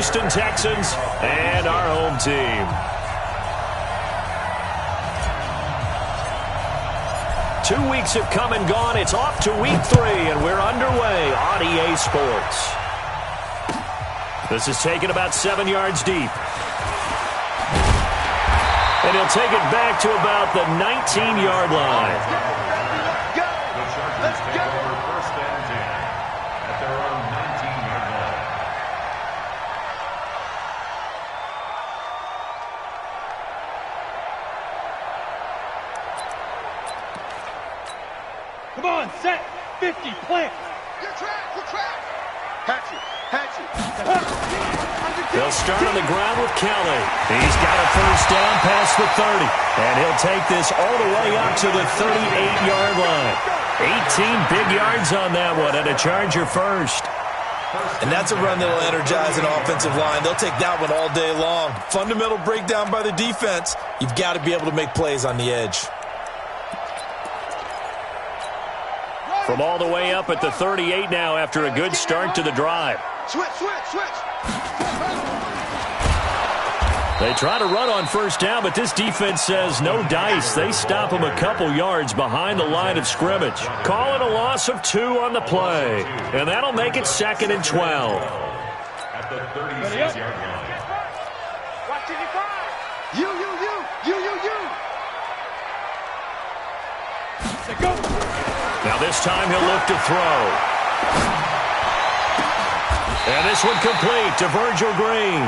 Houston Texans and our home team. 2 weeks have come and gone. It's off to week 3, and we're underway on EA Sports. This is taken about 7 yards deep. And he'll take it back to about the 19-yard line. Let's go. First and 10 at their own 19-yard line. Come on, set, 50, plant. Good track. Hatch it. They'll start on the ground with Kelly. He's got a first down past the 30. And he'll take this all the way up to the 38-yard line. 18 big yards on that one, and a Charger first. And that's a run that'll energize an offensive line. They'll take that one all day long. Fundamental breakdown by the defense. You've got to be able to make plays on the edge. From all the way up at the 38 now after a good start to the drive. Switch. They try to run on first down, but this defense says no dice. They stop them a couple yards behind the line of scrimmage. Call it a loss of 2 on the play. And that'll make it 2nd and 12. At the 36-yard line. Watch it, you. Let's go. Now this time he'll look to throw. And this one complete to Virgil Green.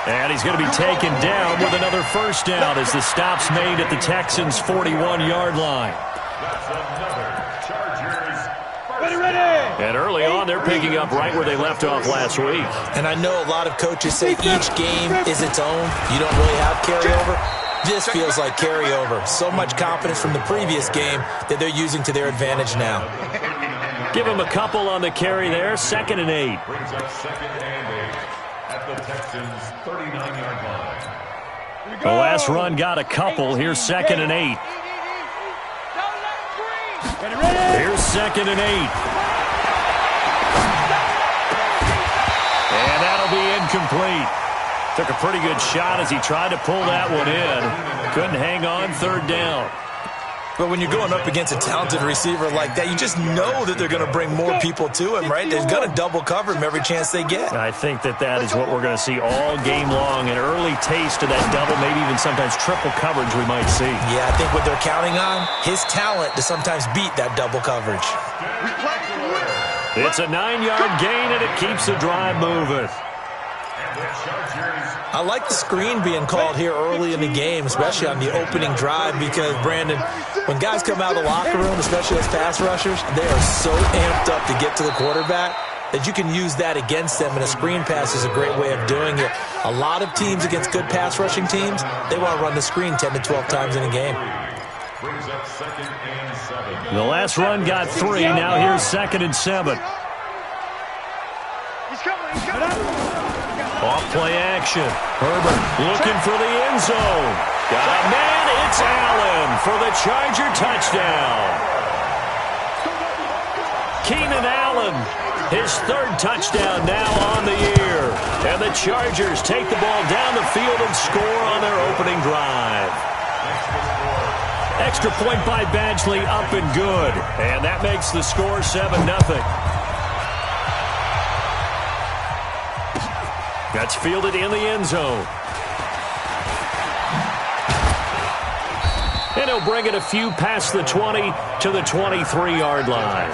And he's going to be taken down with another first down as the stop's made at the Texans' 41-yard line. That's another Chargers. Ready. And early on, they're picking up right where they left off last week. And I know a lot of coaches say each game is its own. You don't really have carryover. This feels like carryover. So much confidence from the previous game that they're using to their advantage now. Give him a couple on the carry there. 2nd and 8. Brings up 2nd and 8 at the Texans' 39-yard line. The last run got a couple. Here's 2nd and 8. Here's 2nd and 8. And that'll be incomplete. Took a pretty good shot as he tried to pull that one in. Couldn't hang on 3rd down. But when you're going up against a talented receiver like that, you just know that they're going to bring more people to him, right? They're going to double cover him every chance they get. I think that is what we're going to see all game long. An early taste of that double, maybe even sometimes triple coverage we might see. Yeah, I think what they're counting on, his talent to sometimes beat that double coverage. It's a 9-yard gain, and it keeps the drive moving. I like the screen being called here early in the game, especially on the opening drive, because, Brandon, when guys come out of the locker room, especially as pass rushers, they are so amped up to get to the quarterback that you can use that against them, and a screen pass is a great way of doing it. A lot of teams against good pass rushing teams, they want to run the screen 10 to 12 times in a game. The last run got 3. Now here's 2nd and 7. He's coming. Off play action. Herbert looking for the end zone. Got a man. It's Allen for the Charger touchdown. Keenan Allen, his 3rd touchdown now on the year. And the Chargers take the ball down the field and score on their opening drive. Extra point by Badgley, up and good. And that makes the score 7-0. That's fielded in the end zone. And he'll bring it a few past the 20 to the 23-yard line.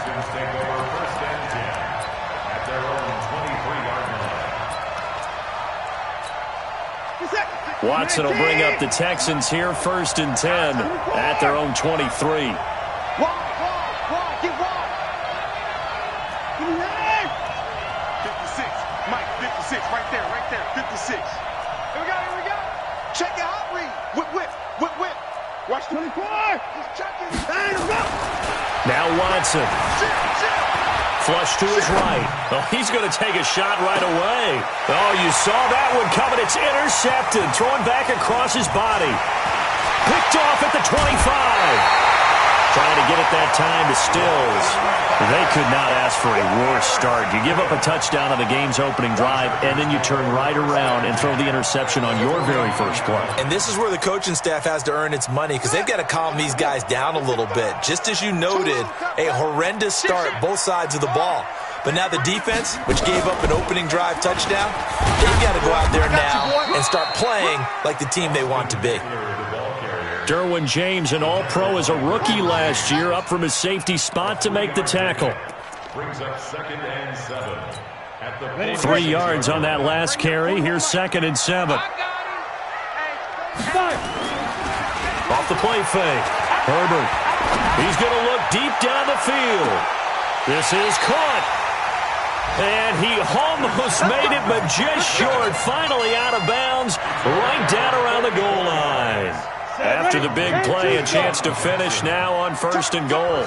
Watson will bring up the Texans here 1st and 10 at their own 23. Right there, 56. Here we go. Check it out, read. Whip. Watch 24. He's checking. Now Watson. Flush to his right. Oh, he's going to take a shot right away. Oh, you saw that one coming. It's intercepted. Throwing back across his body. Picked off at the 25. Trying to get it that time to Stills. They could not ask for a worse start. You give up a touchdown on the game's opening drive, and then you turn right around and throw the interception on your very first play. And this is where the coaching staff has to earn its money because they've got to calm these guys down a little bit. Just as you noted, a horrendous start, both sides of the ball. But now the defense, which gave up an opening drive touchdown, they've got to go out there now and start playing like the team they want to be. Derwin James, an all-pro as a rookie last year, up from his safety spot to make the tackle. Brings up 2nd and 7. At the 3 yards on that last carry. Here's 2nd and 7. Off the play fake. Herbert. He's going to look deep down the field. This is caught. And he almost made it, but just short. Finally out of bounds, right down around the goal line. After the big play, a chance to finish now on 1st and goal.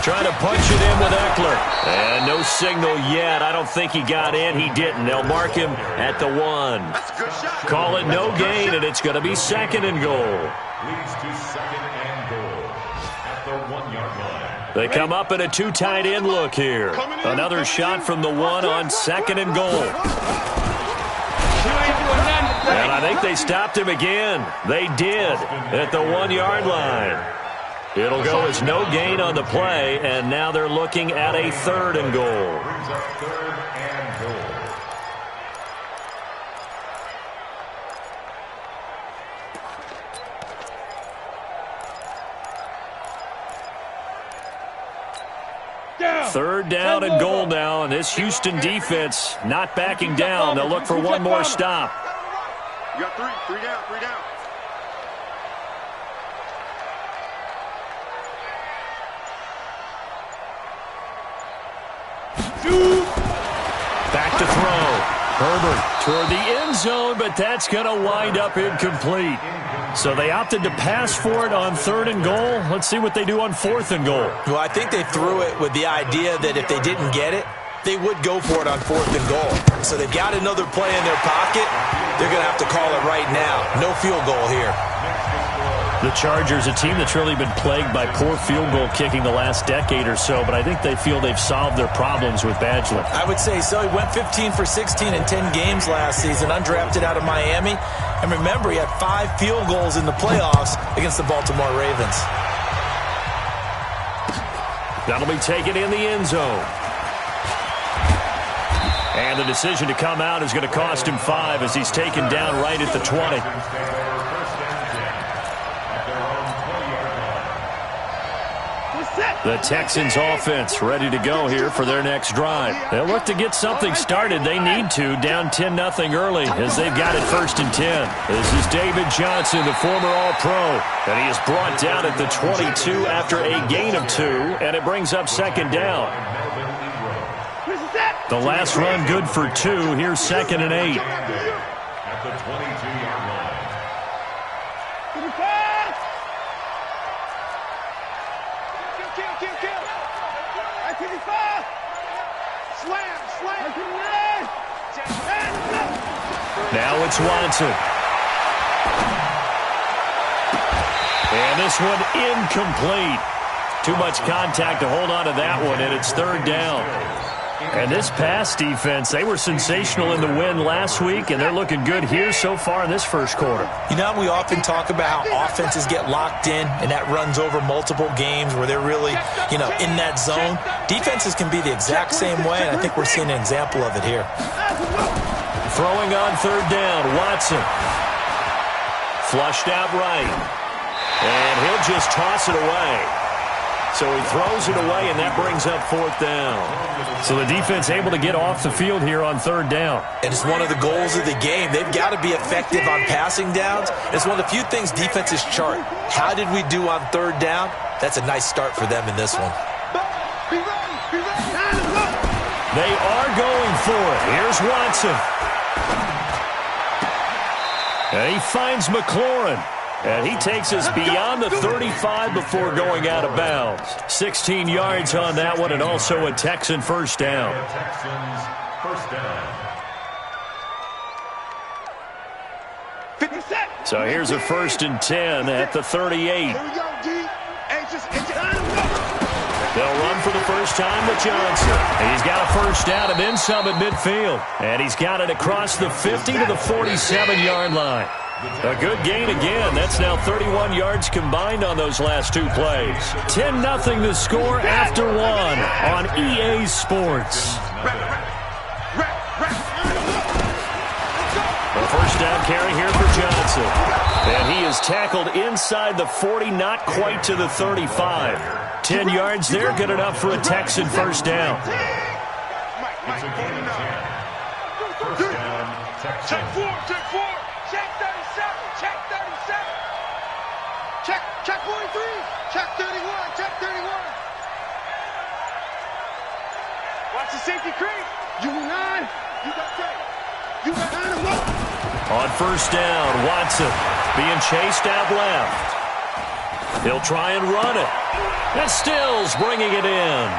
Trying to punch it in with Eckler. And no signal yet. I don't think he got in. He didn't. They'll mark him at the 1. Call it no gain, and it's going to be 2nd and goal. Leads to 2nd and goal at the 1-yard line. They come up in a 2 tight end look here. Another shot from the 1 on 2nd and goal. And I think they stopped him again. They did at the 1-yard line. It'll go as no gain on the play, and now they're looking at a 3rd and goal. Brings up 3rd and goal. Third down and goal now, and this Houston defense not backing down. They'll look for one more stop. You got 3 down, 3 down. Back to throw. Herbert toward the end zone, but that's going to wind up incomplete. So they opted to pass for it on 3rd and goal. Let's see what they do on 4th and goal. Well, I think they threw it with the idea that if they didn't get it, they would go for it on 4th and goal. So they've got another play in their pocket. They're going to have to call it right now. No field goal here. The Chargers, a team that's really been plagued by poor field goal kicking the last decade or so, but I think they feel they've solved their problems with Badgley. I would say so. He went 15 for 16 in 10 games last season, undrafted out of Miami. And remember, he had 5 field goals in the playoffs against the Baltimore Ravens. That'll be taken in the end zone. And the decision to come out is going to cost him 5 as he's taken down right at the 20. The Texans offense ready to go here for their next drive. They'll look to get something started. They need to, down 10-0 early as they've got it 1st and 10. This is David Johnson, the former All-Pro, and he is brought down at the 22 after a gain of 2, and it brings up 2nd down. The last run good for 2. Here's 2nd and 8. At the 22-yard line. Now it's Watson. And this one incomplete. Too much contact to hold on to that one, and it's 3rd down. And this pass defense, they were sensational in the win last week, and they're looking good here so far in this first quarter. You know, we often talk about how offenses get locked in, and that runs over multiple games where they're really, in that zone. Defenses can be the exact same way, and I think we're seeing an example of it here. Throwing on 3rd down, Watson. Flushed out right. And he'll just toss it away. So he throws it away, and that brings up 4th down. So the defense able to get off the field here on 3rd down. And it's one of the goals of the game. They've got to be effective on passing downs. It's one of the few things defenses chart. How did we do on 3rd down? That's a nice start for them in this one. They are going for it. Here's Watson. And he finds McLaurin. And he takes us beyond the 35 before going out of bounds. 16 yards on that one, and also a Texan 1st down. Texans 1st down. So here's a 1st and 10 at the 38. Here we go, D. They'll run for the first time with Johnson. He's got a first down and then some at midfield. And he's got it across the 50 to the 47-yard line. A good gain again. That's now 31 yards combined on those last two plays. 10-0 the score after one on EA Sports. A first down carry here for Johnson. And he is tackled inside the 40, not quite to the 35. 10 yards there, good enough for a Texan first down. It's a gain of 10. First down, Texans. Check 4, check 4. Check 37, check 37. Check 43, check 31, check 31. Watch the safety creep. You 9, you got 10. You got 9 and 1. On first down, Watson being chased out left. He'll try and run it. And Stills bringing it in.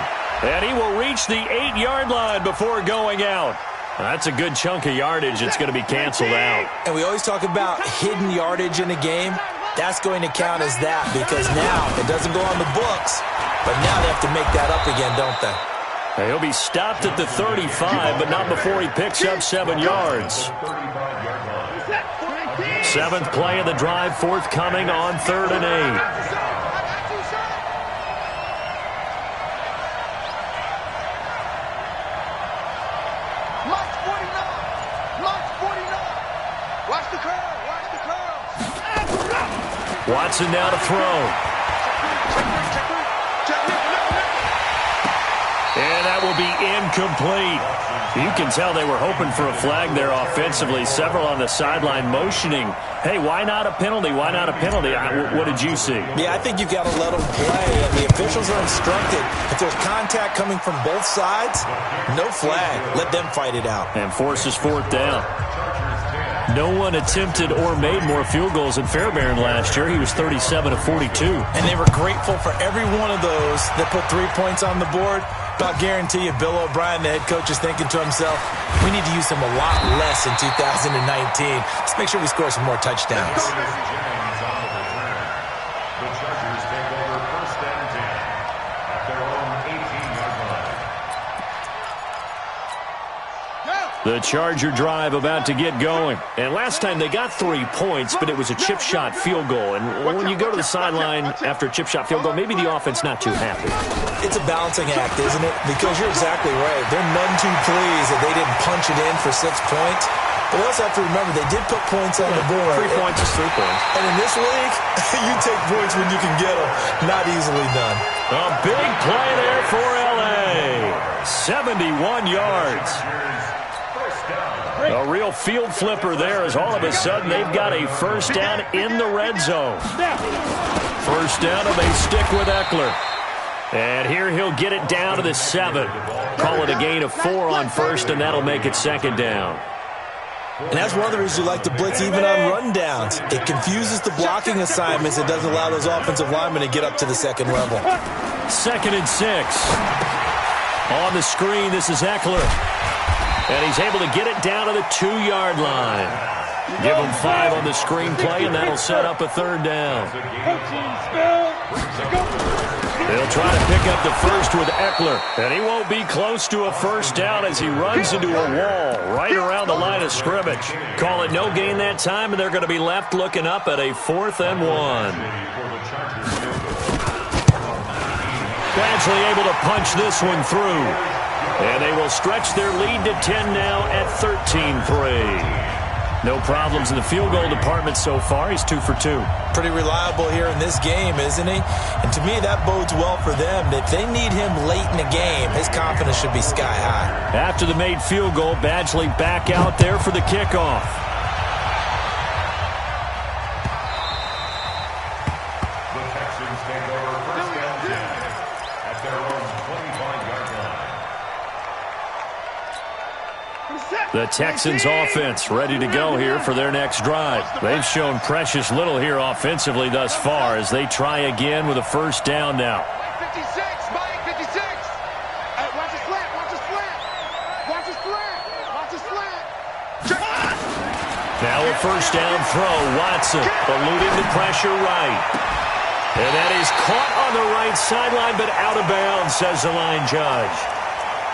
And he will reach the 8-yard line before going out. That's a good chunk of yardage. It's going to be canceled out. And we always talk about hidden yardage in a game. That's going to count as that because now it doesn't go on the books. But now they have to make that up again, don't they? He'll be stopped at the 35, but not before he picks up 7 yards. 7th play of the drive, forthcoming on 3rd and 8. Watson now to throw. And that will be incomplete. You can tell they were hoping for a flag there offensively. Several on the sideline motioning, hey, why not a penalty? Why not a penalty? What did you see? Yeah, I think you've got to let them play. And the officials are instructed, if there's contact coming from both sides, no flag. Let them fight it out. And forces 4th down. No one attempted or made more field goals than Fairbairn last year. He was 37 of 42. And they were grateful for every one of those that put 3 points on the board. But I'll guarantee you, Bill O'Brien, the head coach, is thinking to himself, we need to use him a lot less in 2019. Let's make sure we score some more touchdowns. The Chargers take over 1st and 10 at their own 18-yard line. The Charger drive about to get going. And last time they got 3 points, but it was a chip shot field goal. And when you go to the sideline after a chip shot field goal, maybe the offense not too happy. It's a balancing act, isn't it? Because you're exactly right. They're none too pleased that they didn't punch it in for 6 points. But we also have to remember they did put points on the board. 3 points is 3 points. And in this league, you take points when you can get them. Not easily done. A big play there for L.A. 71 yards. A real field flipper there as all of a sudden they've got a first down in the red zone. First down and they stick with Eckler. And here he'll get it down to the 7. Call it a gain of 4 on first, and that'll make it 2nd down. And that's one of the reasons you like to blitz even on rundowns. It confuses the blocking assignments. It doesn't allow those offensive linemen to get up to the second level. 2nd and 6. On the screen, this is Eckler. And he's able to get it down to the 2-yard line. Give him 5 on the screenplay, and that'll set up a 3rd down. They'll try to pick up the first with Eckler. And he won't be close to a first down as he runs into a wall right around the line of scrimmage. Call it no gain that time, and they're going to be left looking up at a 4th and 1. Badgley able to punch this one through. And they will stretch their lead to 10 now at 13-3. No problems in the field goal department so far. He's 2 for 2. Pretty reliable here in this game, isn't he? And to me, that bodes well for them. If they need him late in the game, his confidence should be sky high. After the made field goal, Badgley back out there for the kickoff. The Texans take over 1st and 10 at their own 25-yard line. The Texans offense ready to go here for their next drive. They've shown precious little here offensively thus far as they try again with a first down now. 56, Mike, 56. Hey, watch the slant, watch the slant. Watch the slant, watch the slant. Now a first down throw. Watson eluding the pressure right. And that is caught on the right sideline, but out of bounds, says the line judge.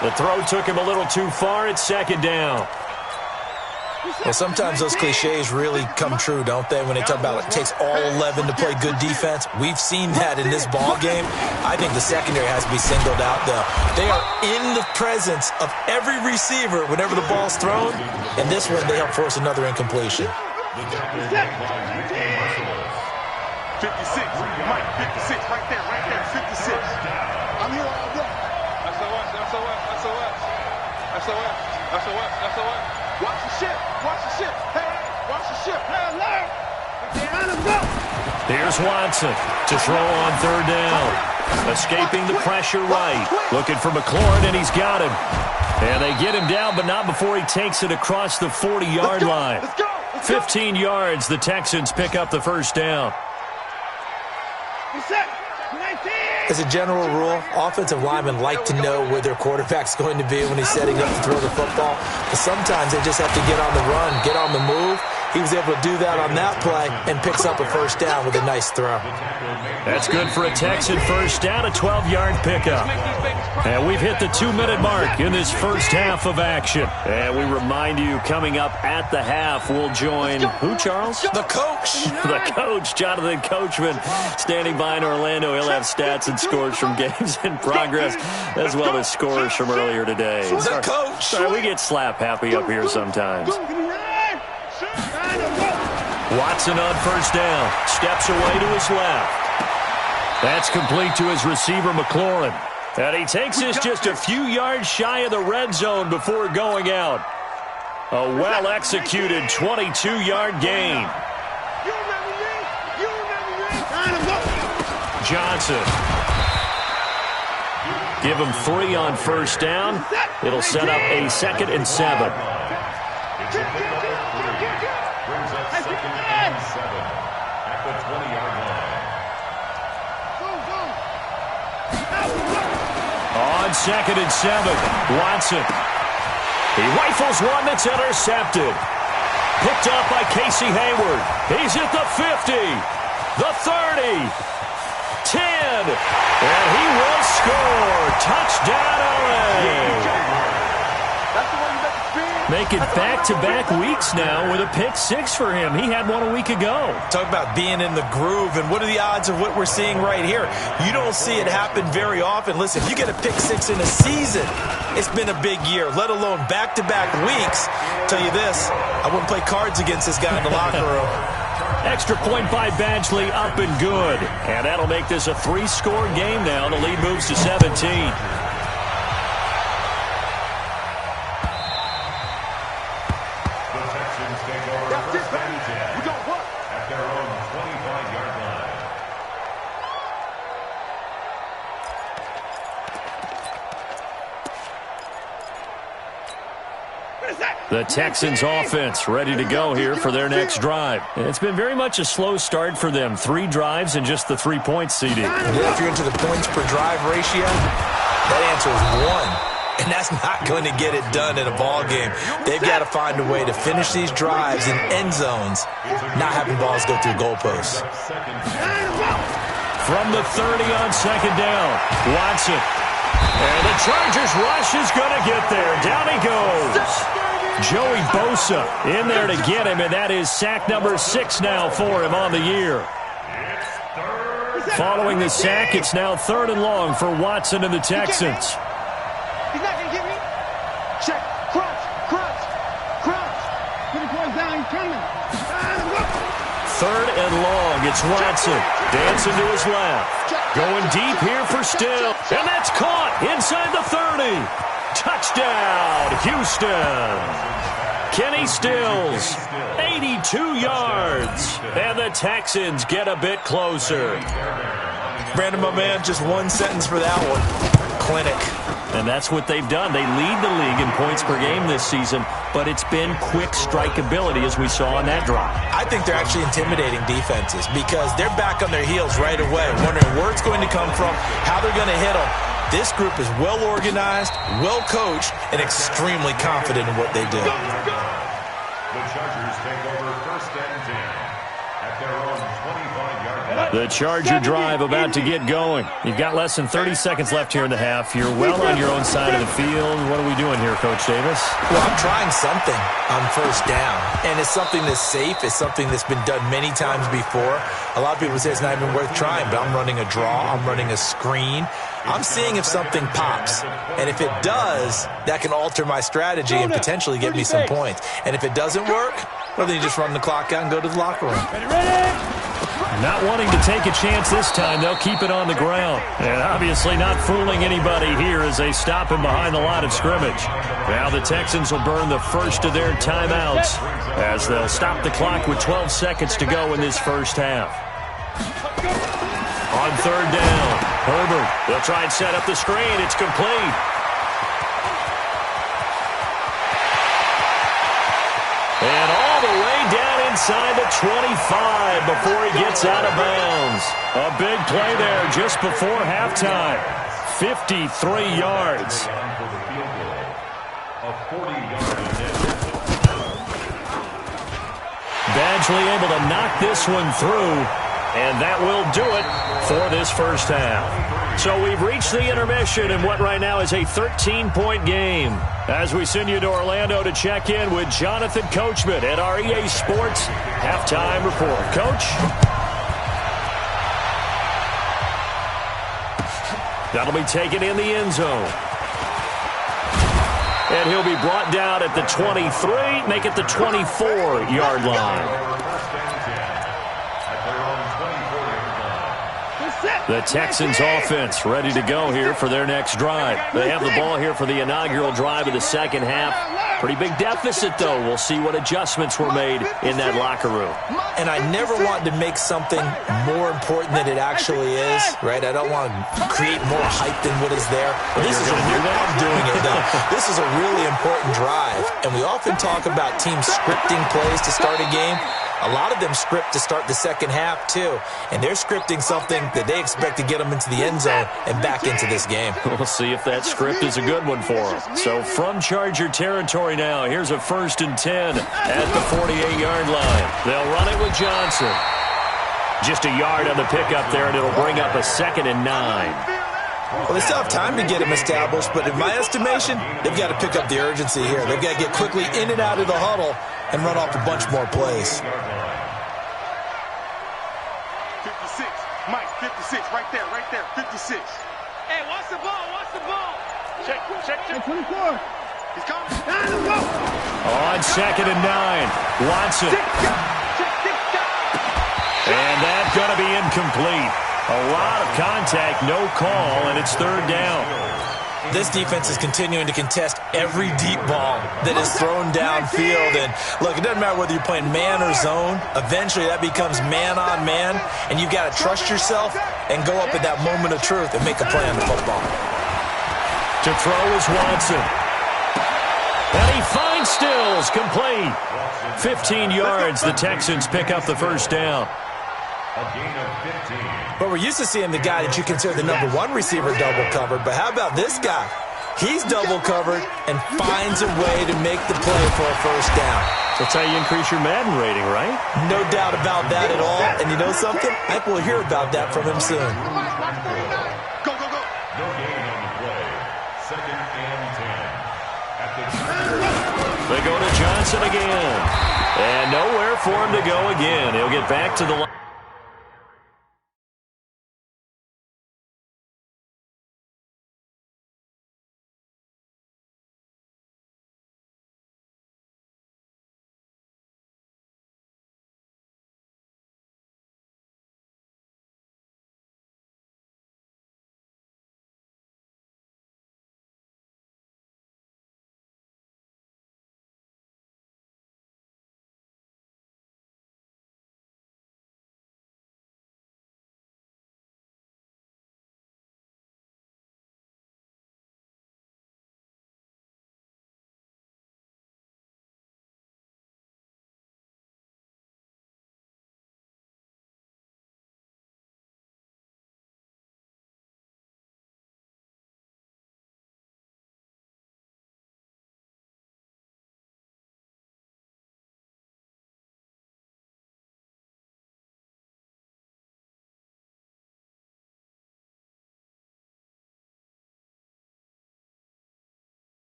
The throw took him a little too far. It's second down. Well, sometimes those cliches really come true, don't they? When they talk about it takes all 11 to play good defense. We've seen that in this ball game. I think the secondary has to be singled out, though. They are in the presence of every receiver whenever the ball's thrown. And this one, they help force another incompletion. 56. Mike, 56. Right there. 56. I'm here all day. SOS. Watch the ship. Hey, watch the ship. Hey, alert. Here's Watson to throw on third down. Escaping the pressure right. Looking for McLaurin, and he's got him. And they get him down, but not before he takes it across the 40-yard line. 15 yards, the Texans pick up the first down. As a general rule, offensive linemen like to know where their quarterback's going to be when he's setting up to throw the football. But sometimes they just have to get on the run, get on the move. He was able to do that on that play and picks up a first down with a nice throw. That's good for a Texan first down, a 12-yard pickup. And we've hit the 2-minute mark in this first half of action. And we remind you, coming up at the half, we'll join who, Charles? The coach. The coach, Jonathan Coachman, standing by in Orlando. He'll have stats and scores from games in progress, as well as scores from earlier today. The coach. Sorry, we get slap happy up here sometimes. Watson on first down. Steps away to his left. That's complete to his receiver, McLaurin. And he takes this just a few yards shy of the red zone before going out. A well-executed 22-yard gain. Johnson. Give him 3 on first down. It'll set up a 2nd and 7. Brings up 2nd and 7 at the 20-yard line. On 2nd and 7, Watson. He rifles one that's intercepted. Picked up by Casey Hayward. He's at the 50, the 30, 10, and he will score. Touchdown, LA. Make it back-to-back weeks now with a pick 6 for him. He had one a week ago. Talk about being in the groove, and what are the odds of what we're seeing right here? You don't see it happen very often. Listen, if you get a pick 6 in a season, it's been a big year, let alone back-to-back weeks. Tell you this, I wouldn't play cards against this guy in the locker room. Extra point by Badgley, up and good. And that'll make this a 3-score game now. The lead moves to 17. The Texans offense ready to go here for their next drive. It's been very much a slow start for them. 3 drives and just the 3-point CD. Yeah, if you're into the points per drive ratio, that answer is 1. And that's not going to get it done in a ball game. They've got to find a way to finish these drives in end zones, not having balls go through goalposts. From the 30 on 2nd down, Watson. And the Chargers rush is going to get there. Down he goes. Joey Bosa in there to get him, and that is sack number 6 now for him on the year. Following the sack, it's now 3rd and long for Watson and the Texans. He's not going to get me. Check. Crunch. 20 points down. He's coming. 3rd and long. It's Watson. Dancing to his left. Going deep here for Still. And that's caught inside the 30. Touchdown, Houston. Kenny Stills, 82 yards. And the Texans get a bit closer. Brandon, my man, just one sentence for that one. Clinic. And that's what they've done. They lead the league in points per game this season, but it's been quick strikeability as we saw on that drive. I think they're actually intimidating defenses because they're back on their heels right away, wondering where it's going to come from, how they're going to hit them. This group is well organized, well coached, and extremely confident in what they do. The Chargers take over 1st and 10 at their own 25-yard line. The Charger drive about to get going. You've got less than 30 seconds left here in the half. You're well on your own side of the field. What are we doing here, Coach Davis? Well, I'm trying something on 1st down, and it's something that's safe. It's something that's been done many times before. A lot of people say it's not even worth trying, but I'm running a draw. I'm running a screen. I'm seeing if something pops, and if it does, that can alter my strategy and potentially get me some points. And if it doesn't work, well, then you just run the clock out and go to the locker room. Not wanting to take a chance this time, they'll keep it on the ground. And obviously not fooling anybody here as they stop him behind the line of scrimmage. Now the Texans will burn the first of their timeouts as they'll stop the clock with 12 seconds to go in this first half. On 3rd down, Herbert. They'll try and set up the screen. It's complete. And all the way down inside the 25 before he gets out of bounds. A big play there just before halftime. 53 yards. Badgley able to knock this one through, and that will do it for this first half. So we've reached the intermission in what right now is a 13-point game. As we send you to Orlando to check in with Jonathan Coachman at our EA Sports Halftime Report. Coach? That'll be taken in the end zone. And he'll be brought down at the 23, make it the 24-yard line. The Texans offense ready to go here for their next drive. They have the ball here for the inaugural drive of the second half. Pretty big deficit, though. We'll see what adjustments were made in that locker room. And I never want to make something more important than it actually is, right? I don't want to create more hype than what is there. But this is I'm doing it now. This is a really important drive. And we often talk about teams scripting plays to start a game. A lot of them script to start the second half, too. And they're scripting something that they expect to get them into the end zone and back into this game. We'll see if that script is a good one for them. So from Charger territory now, here's a 1st and 10 at the 48-yard line. They'll run it with Johnson. Just a yard on the pickup there, and it'll bring up a 2nd and 9. Well, they still have time to get him established, but in my estimation, they've got to pick up the urgency here. They've got to get quickly in and out of the huddle and run off a bunch more plays. 56. Mike, 56. Right there, 56. Hey, watch the ball, watch the ball. Check. 24. He's coming. Let's go. On 2nd and 9, Watson. And that's going to be incomplete. A lot of contact, no call, and it's 3rd down. This defense is continuing to contest every deep ball that is thrown downfield. And look, it doesn't matter whether you're playing man or zone. Eventually, that becomes man on man, and you've got to trust yourself and go up at that moment of truth and make a play on the football. To throw is Watson. And he finds Stills, complete. 15 yards, the Texans pick up the 1st down. A gain of 15. But we're used to seeing the guy that you consider the number 1 receiver double covered. But how about this guy? He's double covered and finds a way to make the play for a 1st down. That's how you increase your Madden rating, right? No doubt about that at all. And you know something? I think we'll hear about that from him soon. Go. No gain on the play. 2nd and 10. At the They go to Johnson again. And nowhere for him to go again. He'll get back to the line.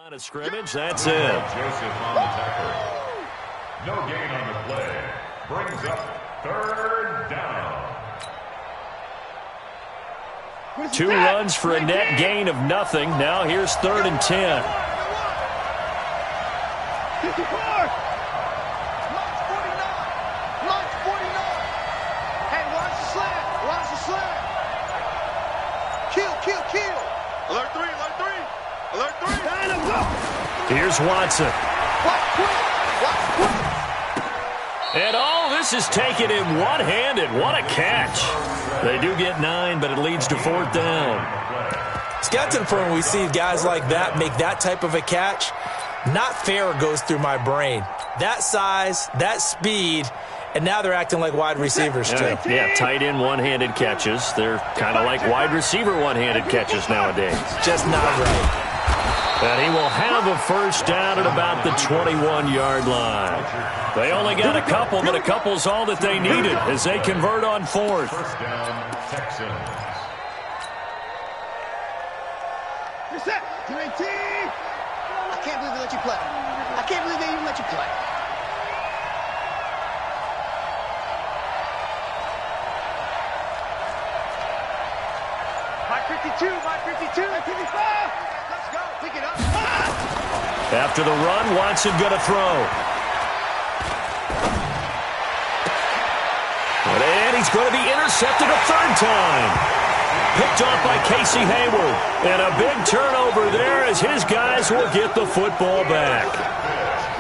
Line of scrimmage, that's it. Joseph on the tackle. No gain on the play. Brings up 3rd down. 2 runs for a net gain of nothing. Now here's 3rd and 10. 54. March 49. March 49. Hey, watch the slant. Watch the slant. Kill. Alert 3. Alert 3. Time to go. Here's Watson. Watch quick. And all this is taken in one-handed. What a catch. They do get 9, but it leads to 4th down. It's got to the point where we see guys like that make that type of a catch. Not fair goes through my brain. That size, that speed, and now they're acting like wide receivers too. Yeah, tight end one-handed catches. They're kind of like wide receiver one-handed catches nowadays. Just not right. And he will have a 1st down at about the 21-yard line. They only got a couple, but a couple's all that they needed as they convert on 4th. 1st down, Texans. You're set. 218. I can't believe they let you play. I can't believe they even let you play. My 52. My 52. My 55. Let's go. Pick it up. After the run, Watson going to throw. And he's going to be intercepted a 3rd time. Picked off by Casey Hayward. And a big turnover there as his guys will get the football back.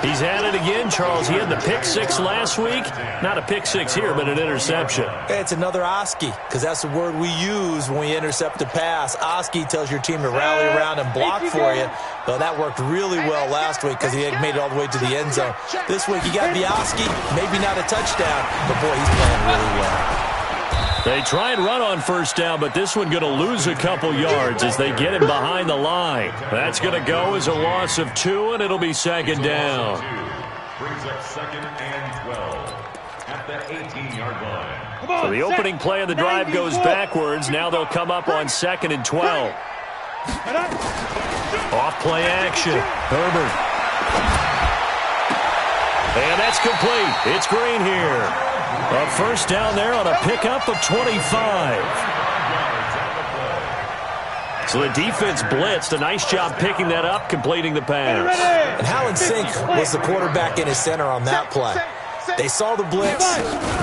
He's had it again, Charles. He had the pick 6 last week. Not a pick 6 here, but an interception. It's another Oski, because that's the word we use when we intercept a pass. Oski tells your team to rally around and block for you. Well, that worked really well last week because he had made it all the way to the end zone. This week he got the Oski, maybe not a touchdown, but boy, he's playing really well. They try and run on 1st down, but this one going to lose a couple yards as they get him behind the line. That's going to go as a loss of 2, and it'll be 2nd down. Brings up 2nd and 12 at the 18-yard line. So the opening play of the drive goes backwards. Now they'll come up on 2nd and 12. Off play action. Herbert. And that's complete. It's Green here. A 1st down there on a pickup of 25. So the defense blitzed. A nice job picking that up, completing the pass. And how in sync was the quarterback in his center on that play? They saw the blitz,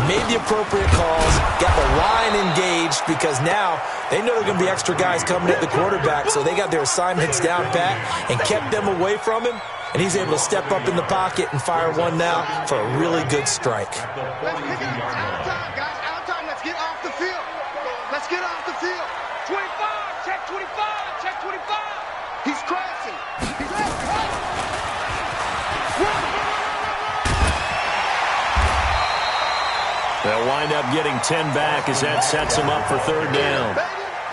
made the appropriate calls, got the line engaged because now they know there are going to be extra guys coming at the quarterback, so they got their assignments down pat and kept them away from him. And he's able to step up in the pocket and fire one now for a really good strike. Let's pick it up. Out of time, guys. Out of time. Let's get off the field. Let's get off the field. 25. Check 25. Check 25. He's crashing. He's crashing. They'll wind up getting 10 back as that sets them up for 3rd down.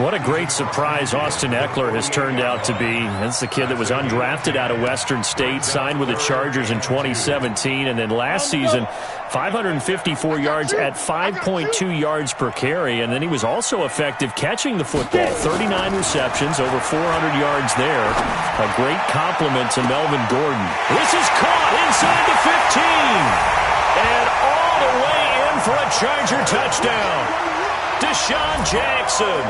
What a great surprise Austin Eckler has turned out to be. That's the kid that was undrafted out of Western State, signed with the Chargers in 2017, and then last season, 554 yards at 5.2 yards per carry, and then he was also effective catching the football. 39 receptions, over 400 yards there. A great compliment to Melvin Gordon. This is caught inside the 15, and all the way in for a Charger touchdown. Deshaun Jackson.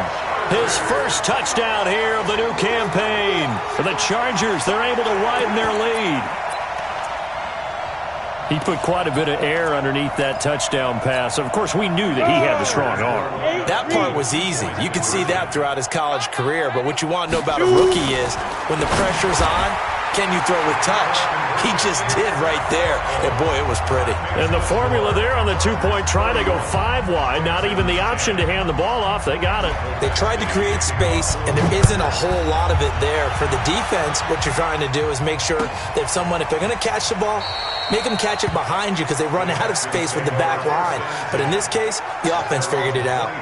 His first touchdown here of the new campaign. For the Chargers, they're able to widen their lead. He put quite a bit of air underneath that touchdown pass. Of course, we knew that he had the strong arm. That part was easy. You could see that throughout his college career. But what you want to know about a rookie is when the pressure's on, can you throw with touch? He just did right there. And, boy, it was pretty. And the formula there on the two-point try, they go 5 wide. Not even the option to hand the ball off. They got it. They tried to create space, and there isn't a whole lot of it there. For the defense, what you're trying to do is make sure that if they're going to catch the ball, make them catch it behind you because they run out of space with the back line. But in this case, the offense figured it out.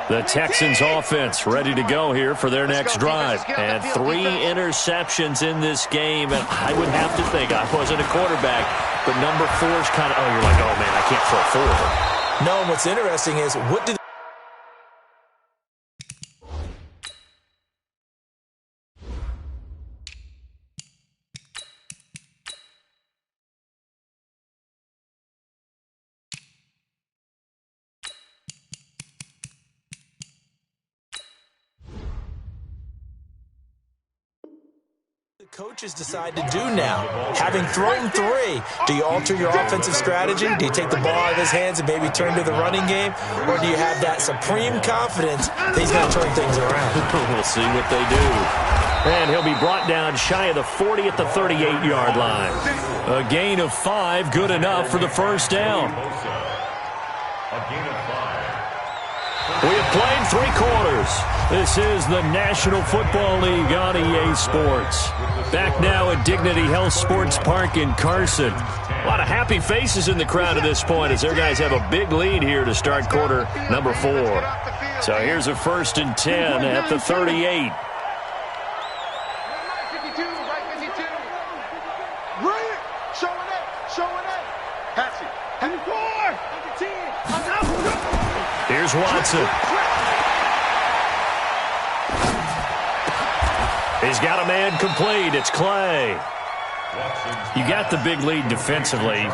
The Texans offense ready to go here for their next drive. And 3 interceptions in this game. And I would have to think, I wasn't a quarterback, but number 4 is kind of, you're like, oh, man, I can't throw 4. No, and what's interesting is, what did coaches decide to do now? Having thrown 3, do you alter your offensive strategy? Do you take the ball out of his hands and maybe turn to the running game? Or do you have that supreme confidence that he's going to turn things around? We'll see what they do. And he'll be brought down shy of the 40 at the 38-yard line. A gain of 5, good enough for the first down. A gain of 5. We have played 3 quarters. This is the National Football League on EA Sports. Back now at Dignity Health Sports Park in Carson. A lot of happy faces in the crowd at this point as their guys have a big lead here to start quarter number 4. So here's a 1st and 10 at the 38. Here's Watson. He's got a man complete. It's Clay. You got the big lead defensively.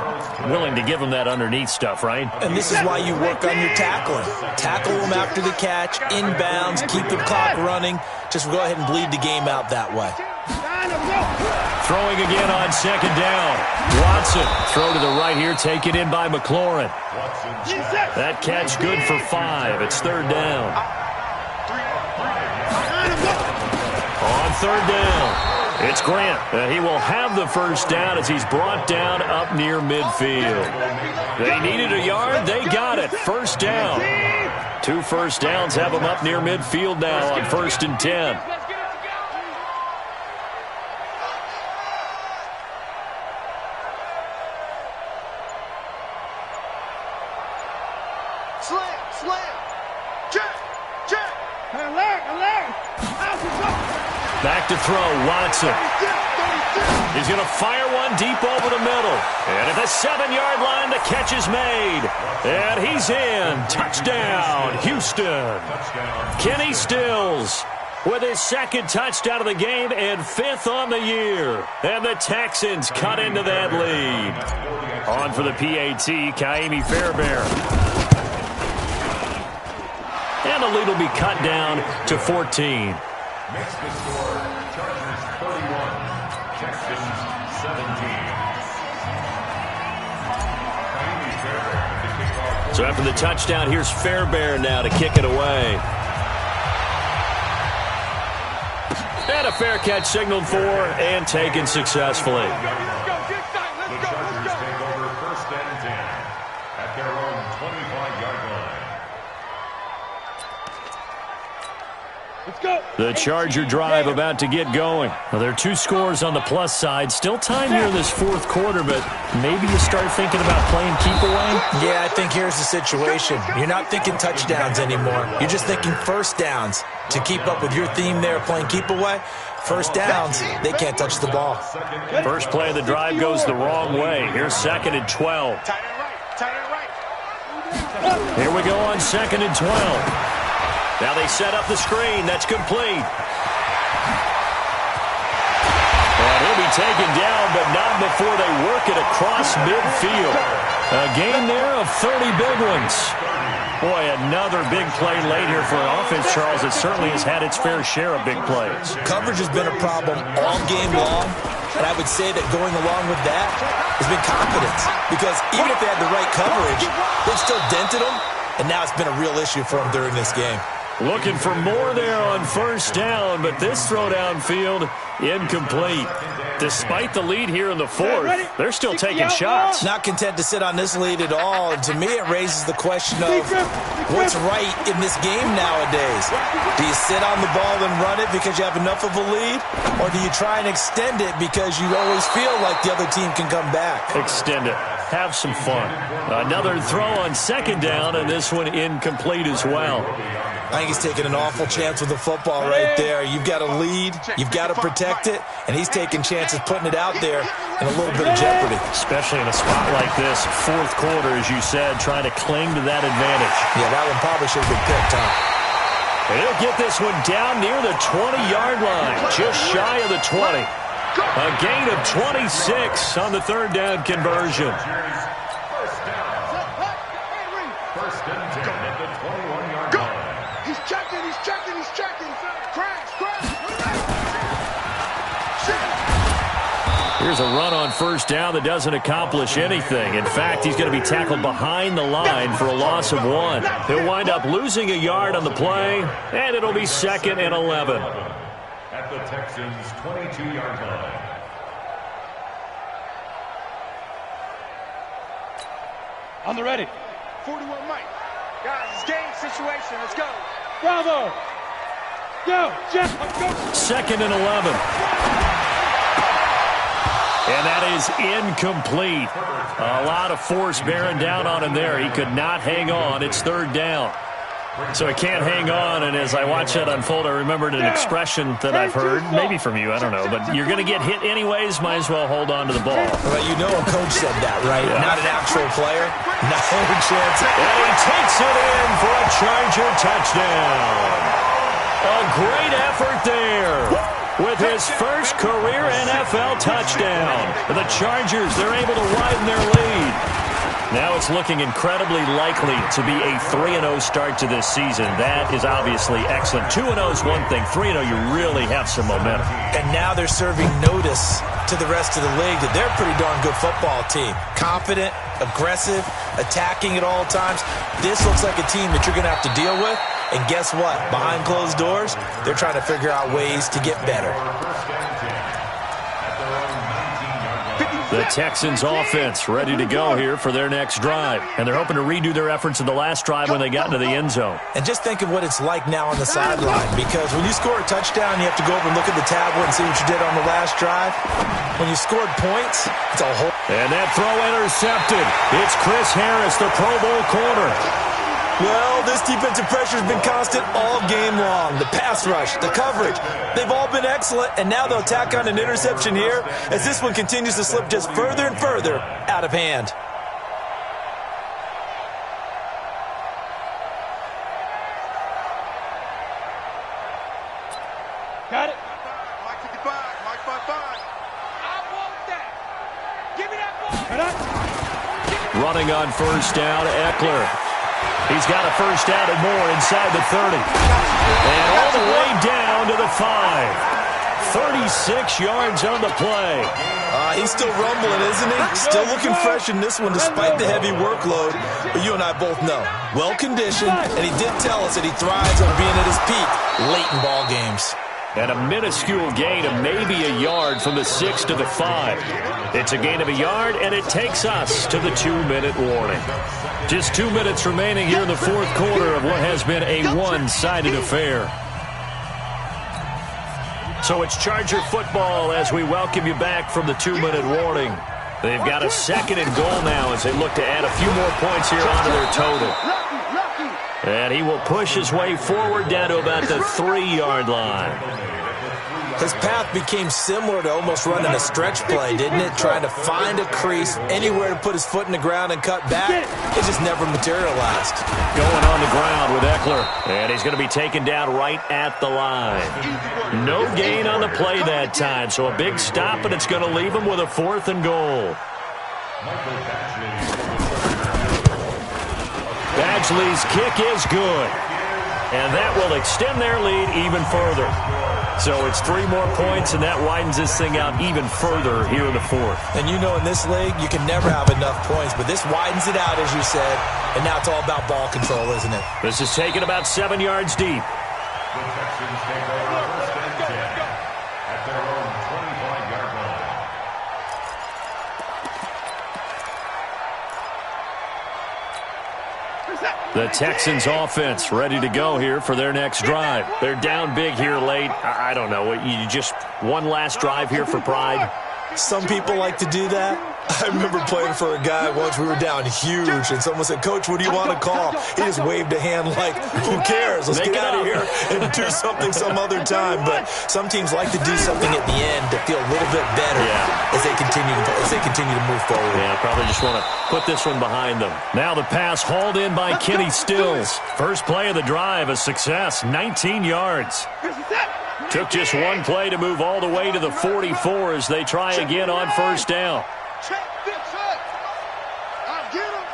Willing to give him that underneath stuff, right? And this is why you work on your tackling. Tackle him after the catch, inbounds, keep the clock running. Just go ahead and bleed the game out that way. Throwing again on 2nd down. Watson, throw to the right here, taken in by McLaurin. That catch good for 5. It's 3rd down. On 3rd down, it's Grant. He will have the first down as he's brought down up near midfield. They needed a yard. They got it. 1st down. 2 first downs have them up near midfield now on 1st and 10. Back to throw, Watson. He's going to fire one deep over the middle. And at the 7-yard line, the catch is made. And he's in. Touchdown, Houston. Kenny Stills with his 2nd touchdown of the game and 5th on the year. And the Texans cut into that lead. On for the PAT, Kaimi Fairbairn. And the lead will be cut down to 14. Makes the score Chargers 31, Texans 17. So after the touchdown, here's Fairbairn now to kick it away. And a fair catch signaled for and taken successfully. The Chargers take over 1st and 10 at their own 25-yard line. Let's go. The Charger drive about to get going. Well, there are 2 scores on the plus side. Still time here in this 4th quarter, but maybe you start thinking about playing keep away? Yeah, I think here's the situation. You're not thinking touchdowns anymore. You're just thinking 1st downs. To keep up with your theme there, playing keep away, 1st downs, they can't touch the ball. First play of the drive goes the wrong way. Here's 2nd and 12. Here we go on 2nd and 12. Now they set up the screen. That's complete. And he'll be taken down, but not before they work it across midfield. A gain there of 30 big ones. Boy, another big play late here for an offense, Charles, that certainly has had its fair share of big plays. Coverage has been a problem all game long, and I would say that going along with that has been confidence. Because even if they had the right coverage, they've still dented them, and now it's been a real issue for them during this game. Looking for more there on 1st down, but this throw downfield incomplete. Despite the lead here in the 4th, they're still taking shots. Not content to sit on this lead at all, and to me it raises the question of what's right in this game nowadays. Do you sit on the ball and run it because you have enough of a lead, or do you try and extend it because you always feel like the other team can come back? Extend it. have some fun. Another throw on second down, and this one incomplete as well. I think he's taking an awful chance with the football right there. You've got to lead, you've got to protect it, and he's taking chances putting it out there in a little bit of jeopardy. Especially in a spot like this, fourth quarter, as you said, trying to cling to that advantage. Yeah, that one probably should have been picked, huh? And he'll get this one down near the 20-yard line, just shy of the 20. A gain of 26 on the third down conversion. First and 10 at the 21-yard line. He's checking. Crash. Here's a run on first down that doesn't accomplish anything. In fact, he's going to be tackled behind the line for a loss of 1. He'll wind up losing a yard on the play, and it'll be 2nd and 11. At the Texans' 22-yard line. On the ready. 41 Mike. Guys, it's game situation. Let's go. Bravo. Go, Jeff. Let's go. 2nd and 11. And that is incomplete. A lot of force bearing down on him there. He could not hang on. It's third down. So he can't hang on, and as I watch that unfold, I remembered an expression that I've heard, maybe from you, I don't know, but you're going to get hit anyways, might as well hold on to the ball. Well, you know a coach said that, right? Yeah. Not an actual player. Not a chance. And he takes it in for a Charger touchdown. A great effort there. With his first career NFL touchdown. The Chargers, they're able to widen their lead. Now it's looking incredibly likely to be a 3-0 start to this season. That is obviously excellent. 2-0 is one thing. 3-0, you really have some momentum. And now they're serving notice to the rest of the league that they're a pretty darn good football team. Confident, aggressive, attacking at all times. This looks like a team that you're going to have to deal with. And guess what? Behind closed doors, they're trying to figure out ways to get better. The Texans offense ready to go here for their next drive. And they're hoping to redo their efforts in the last drive when they got into the end zone. And just think of what it's like now on the sideline, because when you score a touchdown, you have to go over and look at the tablet and see what you did on the last drive. When you scored points, it's a whole... And that throw intercepted. It's Chris Harris, the Pro Bowl corner. Well, this defensive pressure has been constant all game long. The pass rush, the coverage, they've all been excellent, and now they'll tack on an interception here as this one continues to slip just further and further out of hand. Got it. Mike 55. Mike 55. I want that. Give me that ball. Running on first down, Eckler. He's got a first down and more inside the 30. And all the way down to the 5. 36 yards on the play. He's still rumbling, isn't he? Still looking fresh in this one despite the heavy workload. But you and I both know, well-conditioned, and he did tell us that he thrives on being at his peak late in ball games. And a minuscule gain of maybe a yard from the 6 to the 5. It's a gain of a yard, and it takes us to the 2-minute warning. Just 2 minutes remaining here in the fourth quarter of what has been a one-sided affair. So it's Charger football as we welcome you back from the 2-minute warning. They've got a 2nd and goal now as they look to add a few more points here onto their total. And he will push his way forward down to about the 3-yard line. His path became similar to almost running a stretch play, didn't it? Trying to find a crease, anywhere to put his foot in the ground and cut back. It just never materialized. Going on the ground with Eckler. And he's going to be taken down right at the line. No gain on the play that time. So a big stop, and it's going to leave him with a 4th and goal. Badgley's kick is good. And that will extend their lead even further. So it's 3 more points, and that widens this thing out even further here in the 4th. And you know in this league, you can never have enough points, but this widens it out, as you said, and now it's all about ball control, isn't it? This is taken about 7 yards deep. The Texans take over first and 10 at their own 25-yard line. The Texans offense ready to go here for their next drive. They're down big here late. I don't know. You just one last drive here for pride? Some people like to do that. I remember playing for a guy once. We were down huge, and someone said, "Coach, what do you want to call?" He just waved a hand like, "Who cares? Let's get out of here and do something some other time." But some teams like to do something at the end to feel a little bit better as they continue to move forward. Yeah, probably just want to put this one behind them. Now the pass hauled in by Kenny Stills. First play of the drive, a success, 19 yards. Took just one play to move all the way to the 44 as they try again on first down. Check this up. Get him.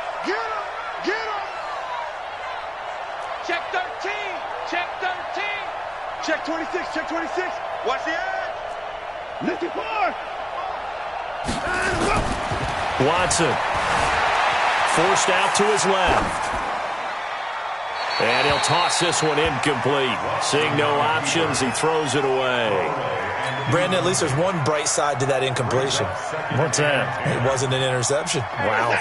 Check 13. Check 13. Check 26. Check 26. Watch the edge. Lift it forward. Watson forced out to his left. And he'll toss this one incomplete. Seeing no options, he throws it away. Brandon, at least there's one bright side to that incompletion. What's that? It wasn't an interception. Wow.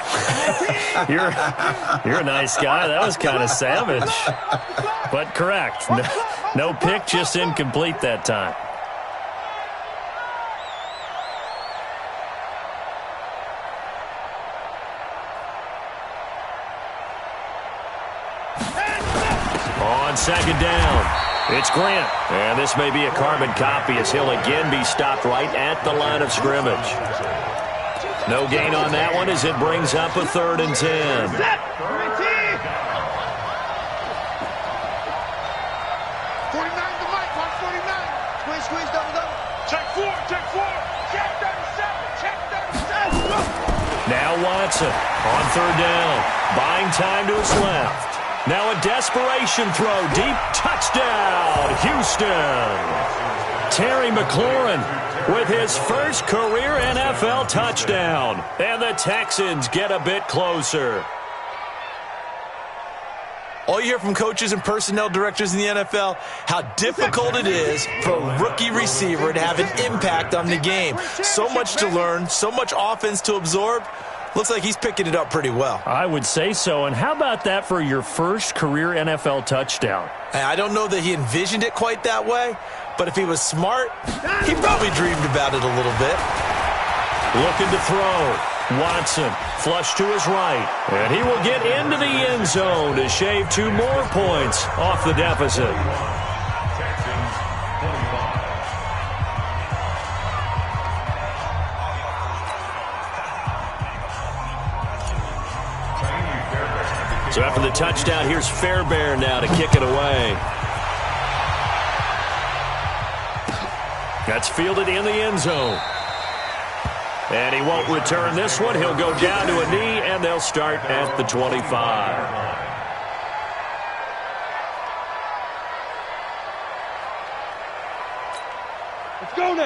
You're a nice guy. That was kind of savage. But correct. No pick, just incomplete that time. On second down, it's Grant. And this may be a carbon copy as he'll again be stopped right at the line of scrimmage. No gain on that one as it brings up a 3rd and 10. 49, the mic, watch 49. Squeeze, double. Check 4. Check 37. Check 37. Now Watson on 3rd down, buying time to his left. Now a desperation throw, deep touchdown, Houston. Terry McLaurin with his first career NFL touchdown. And the Texans get a bit closer. All you hear from coaches and personnel directors in the NFL, how difficult it is for a rookie receiver to have an impact on the game. So much to learn, so much offense to absorb. Looks like he's picking it up pretty well. I would say so. And how about that for your first career NFL touchdown? I don't know that he envisioned it quite that way, but if he was smart, he probably dreamed about it a little bit. Looking to throw. Watson flush to his right. And he will get into the end zone to shave 2 more points off the deficit. So after the touchdown, here's Fairbairn now to kick it away. That's fielded in the end zone. And he won't return this one. He'll go down to a knee, and they'll start at the 25.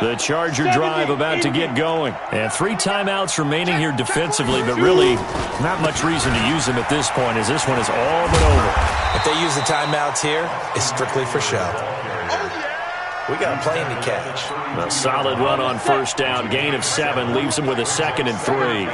The Charger drive about to get going. And 3 timeouts remaining here defensively, but really not much reason to use them at this point as this one is all but over. If they use the timeouts here, it's strictly for show. We got a plane to catch. A solid run on first down. Gain of 7 leaves them with a 2nd and 3.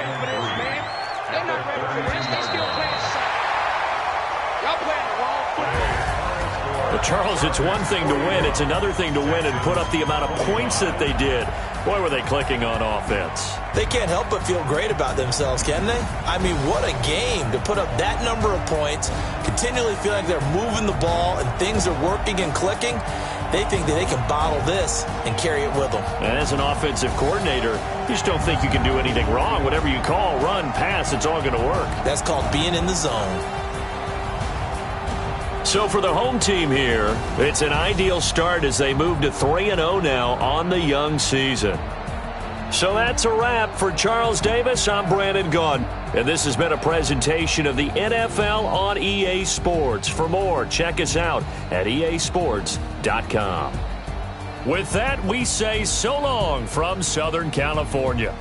But Charles, it's one thing to win. It's another thing to win and put up the amount of points that they did. Boy, were they clicking on offense. They can't help but feel great about themselves, can they? I mean, what a game to put up that number of points, continually feel like they're moving the ball and things are working and clicking. They think that they can bottle this and carry it with them. And as an offensive coordinator, you just don't think you can do anything wrong. Whatever you call, run, pass, it's all going to work. That's called being in the zone. So for the home team here, it's an ideal start as they move to 3-0 now on the young season. So that's a wrap for Charles Davis. I'm Brandon Gaudin, and this has been a presentation of the NFL on EA Sports. For more, check us out at easports.com. With that, we say so long from Southern California.